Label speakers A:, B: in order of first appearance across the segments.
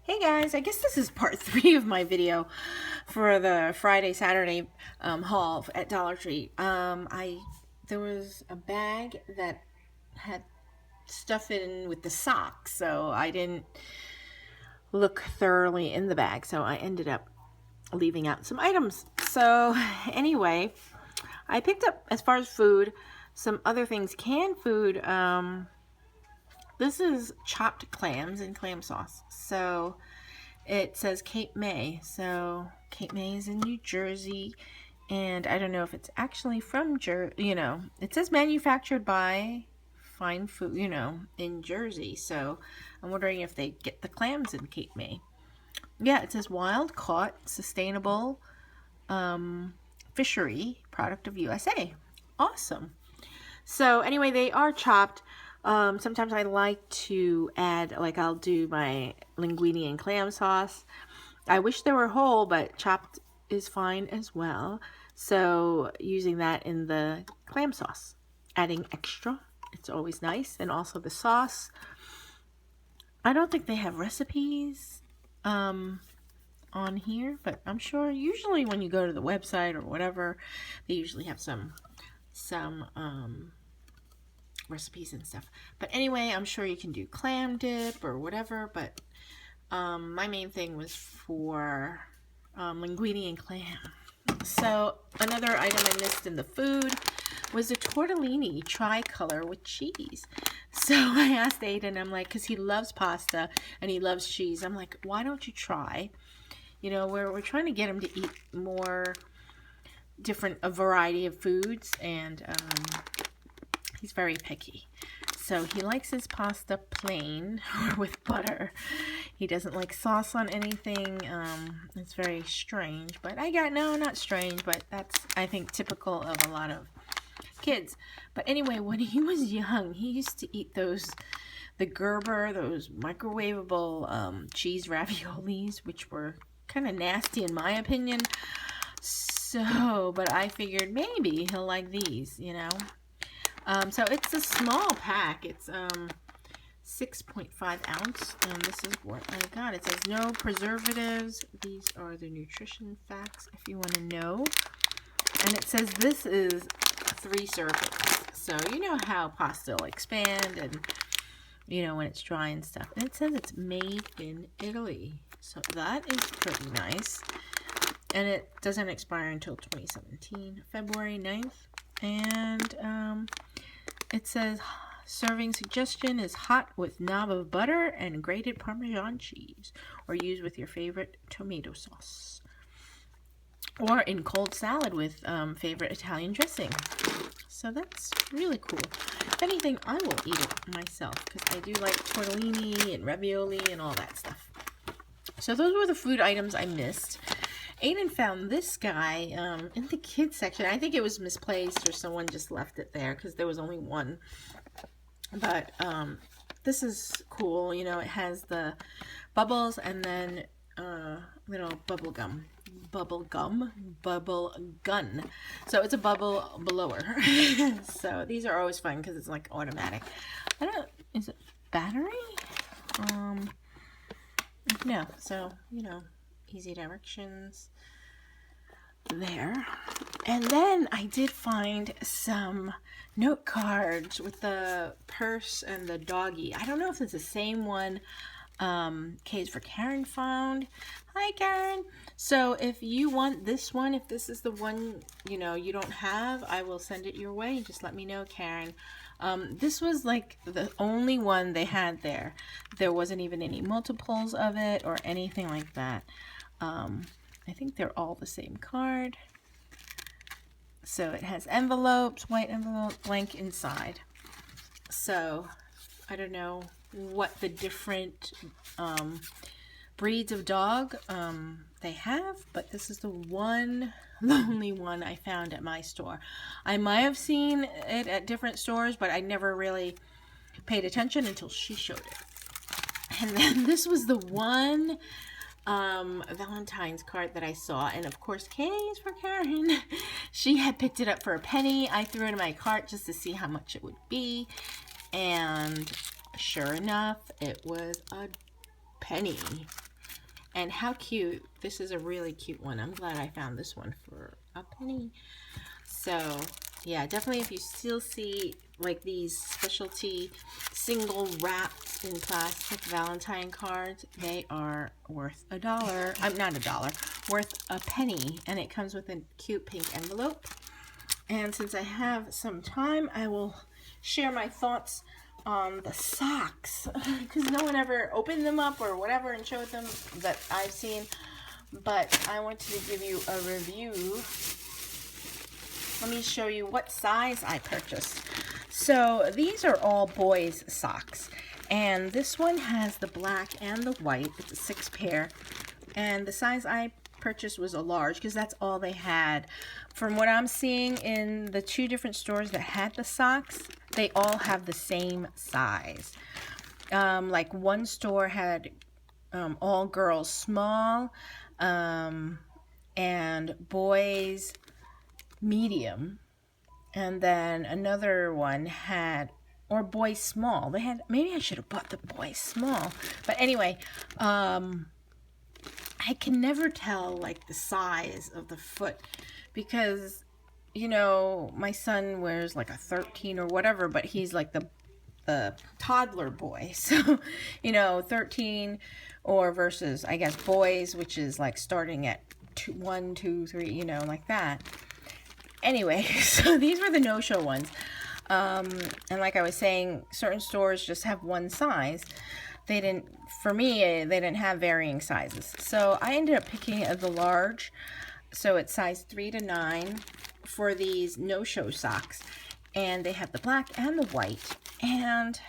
A: Hey guys, I guess this is part 3 of my video for the Friday-Saturday haul at Dollar Tree. There was a bag that had stuff in with the socks, so I didn't look thoroughly in the bag, so I ended up leaving out some items. So anyway, I picked up, as far as food, some other things, canned food. This is chopped clams and clam sauce. So it says Cape May. So Cape May is in New Jersey. And I don't know if it's actually from it says manufactured by Fine Food, in Jersey. So I'm wondering if they get the clams in Cape May. Yeah, it says wild caught, sustainable fishery, product of USA. Awesome. So anyway, they are chopped. Sometimes I like to add, like I'll do my linguine and clam sauce. I wish they were whole, but chopped is fine as well. So using that in the clam sauce, adding extra, it's always nice. And also the sauce. I don't think they have recipes on here, but I'm sure usually when you go to the website or whatever, they usually have some recipes and stuff. But anyway, I'm sure you can do clam dip or whatever, but my main thing was for linguine and clam. So another item I missed in the food was a tortellini tricolor with cheese. So I asked Aiden, I'm like, because he loves pasta and he loves cheese, I'm like, why don't you try? We're trying to get him to eat more a variety of foods, and he's very picky. So he likes his pasta plain or with butter. He doesn't like sauce on anything. It's very strange, but not strange, but that's, I think, typical of a lot of kids. But anyway, when he was young, he used to eat the Gerber, those microwavable cheese raviolis, which were kind of nasty in my opinion. So, but I figured maybe he'll like these, So it's a small pack. It's 6.5 ounce, and this is what I got. It says no preservatives. These are the nutrition facts if you want to know. And it says this is 3 servings. So you know how pasta will expand and when it's dry and stuff. And it says it's made in Italy. So that is pretty nice. And it doesn't expire until 2017, February 9th. And it says serving suggestion is hot with knob of butter and grated Parmesan cheese, or use with your favorite tomato sauce, or in cold salad with favorite Italian dressing. So that's really cool. If anything, I will eat it myself because I do like tortellini and ravioli and all that stuff. So those were the food items I missed. Aiden found this guy in the kids section. I think it was misplaced or someone just left it there because there was only one. But this is cool. It has the bubbles and then little bubble gun. So it's a bubble blower. So these are always fun because it's like automatic. Is it battery? No. So, easy directions there. And then I did find some note cards with the purse and the doggy. I don't know if it's the same one K's for Karen found. Hi Karen. So if you want this one, if this is the one you don't have, I will send it your way. Just let me know, Karen. This was like the only one they had there. There wasn't even any multiples of it or anything like that. I think they're all the same card. So it has envelopes, white envelope, blank inside. So I don't know what the different breeds of dog they have, but this is the only one I found at my store. I might have seen it at different stores, but I never really paid attention until she showed it. And then this was the one Valentine's card that I saw, and of course K's for Karen. She had picked it up for a penny. I threw it in my cart just to see how much it would be, and sure enough, it was a penny. And how cute. This is a really cute one. I'm glad I found this one for a penny. So yeah, definitely if you still see like these specialty single wrapped in plastic Valentine cards, they are worth $1. I'm not $1, worth a penny. And it comes with a cute pink envelope. And since I have some time, I will share my thoughts on the socks, because no one ever opened them up or whatever and showed them that I've seen. But I wanted to give you a review. Let me show you what size I purchased. So these are all boys socks, and this one has the black and the white. It's a 6 pair, and the size I purchased was a large because that's all they had. From what I'm seeing in the 2 different stores that had the socks, they all have the same size. Like one store had all girls small, and boys medium, and then another one had, or boys small. They had, maybe I should have bought the boys small, but anyway, I can never tell like the size of the foot, because you know my son wears like a 13 or whatever, but he's like the toddler boy, so you know 13 or versus I guess boys, which is like starting at 1, 2, 3, you know, like that. Anyway, so these were the no-show ones, and like I was saying, certain stores just have one size. They didn't, for me, they didn't have varying sizes. So I ended up picking the large. So it's size 3 to 9 for these no-show socks. And they have the black and the white. And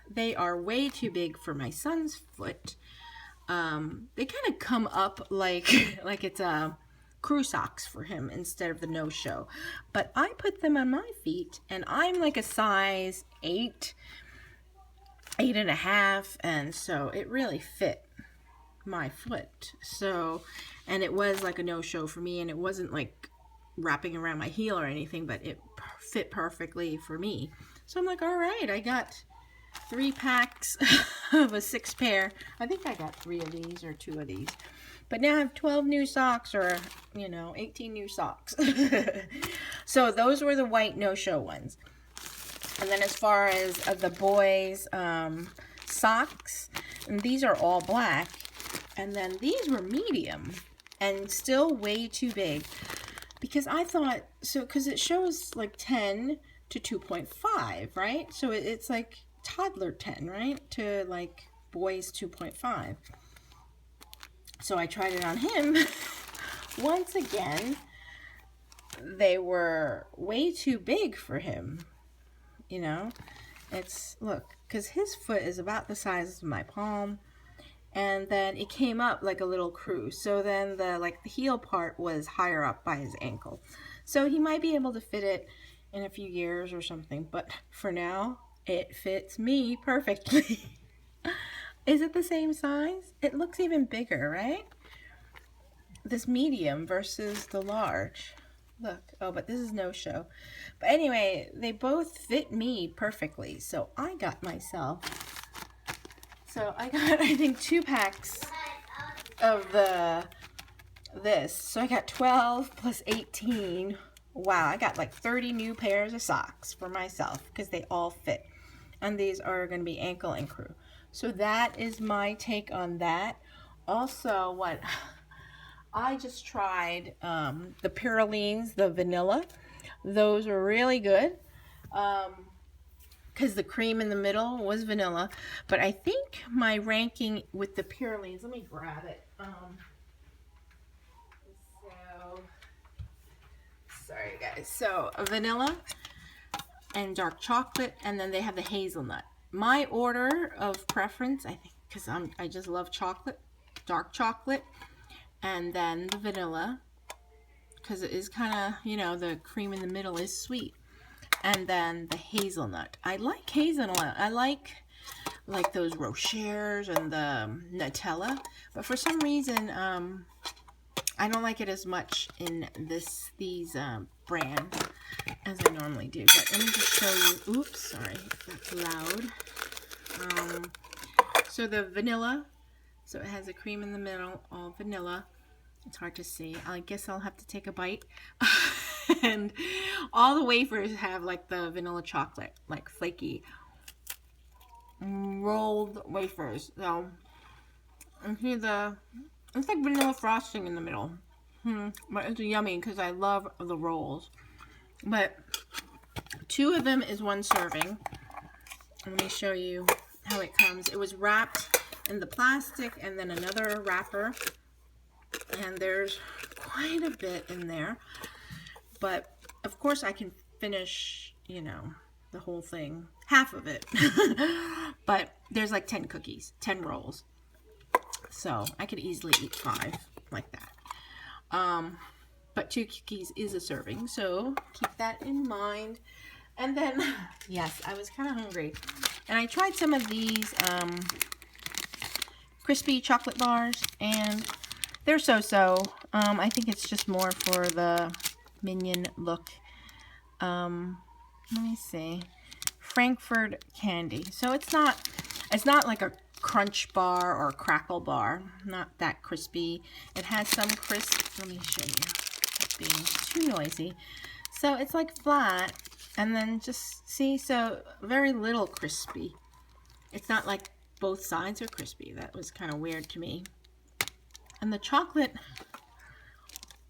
A: they are way too big for my son's foot. They kind of come up like it's a crew socks for him instead of the no-show. But I put them on my feet, and I'm like a size 8. 8.5, and so it really fit my foot. So, and it was like a no-show for me, and it wasn't like wrapping around my heel or anything, but it fit perfectly for me. So I'm like, all right, I got 3 packs of a 6 pair. I think I got 3 of these or 2 of these. But now I have 12 new socks, or, you know, 18 new socks. So those were the white no-show ones. And then as far as the boys' socks, and these are all black. And then these were medium and still way too big. Because I thought, so, because it shows like 10 to 2.5, right? So it's like toddler 10, right? To like boys 2.5. So I tried it on him. Once again, they were way too big for him. You know, it's, look, because his foot is about the size of my palm, and then it came up like a little crew. So then the heel part was higher up by his ankle. So he might be able to fit it in a few years or something, but for now, it fits me perfectly. Is it the same size? It looks even bigger, right? This medium versus the large. Look, oh, but this is no show. But anyway, they both fit me perfectly. So I got myself, I think 2 packs of this. So I got 12 plus 18. Wow, I got like 30 new pairs of socks for myself because they all fit. And these are going to be ankle and crew. So that is my take on that. Also, what I just tried the Purolines, the vanilla. Those were really good because the cream in the middle was vanilla. But I think my ranking with the Purolines, let me grab it. Sorry guys. So vanilla and dark chocolate, and then they have the hazelnut. My order of preference, I think, because I just love chocolate, dark chocolate. And then the vanilla, because it is kind of, you know, the cream in the middle is sweet. And then the hazelnut. I like hazelnut. I like those Rochers and the Nutella. But for some reason, I don't like it as much in these brands as I normally do. But let me just show you. Oops, sorry, that's loud. So the vanilla So it has a cream in the middle, all vanilla. It's hard to see. I guess I'll have to take a bite. And all the wafers have like the vanilla chocolate, like flaky rolled wafers. So, and see it's like vanilla frosting in the middle. But it's yummy because I love the rolls. But 2 of them is 1 serving. Let me show you how it comes. It was wrapped in the plastic and then another wrapper. And there's quite a bit in there. But of course I can finish, you know, the whole thing, half of it. But there's like 10 cookies, 10 rolls. So I could easily eat 5 like that. But 2 cookies is a serving, so keep that in mind. And then, yes, I was kind of hungry. And I tried some of these crispy chocolate bars, and they're so-so. I think it's just more for the minion look. Let me see. Frankfurt candy. So it's not like a crunch bar or a crackle bar. Not that crispy. It has some crisp. Let me show you. It's being too noisy. So it's like flat, and then just see, so very little crispy. It's not like both sides are crispy. That was kind of weird to me. And the chocolate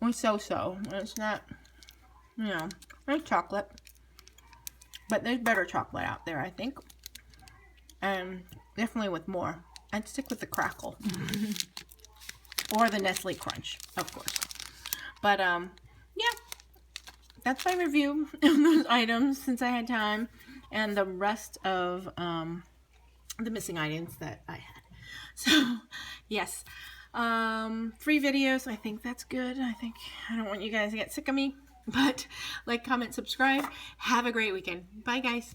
A: was so-so. It's not, you know, there's chocolate. But there's better chocolate out there, I think. And definitely with more. I'd stick with the crackle. Or the Nestle Crunch, of course. But, yeah. That's my review of those items since I had time. And the rest of the missing items that I had. So, yes. 3 videos. I think that's good. I don't want you guys to get sick of me. But like, comment, subscribe. Have a great weekend. Bye, guys.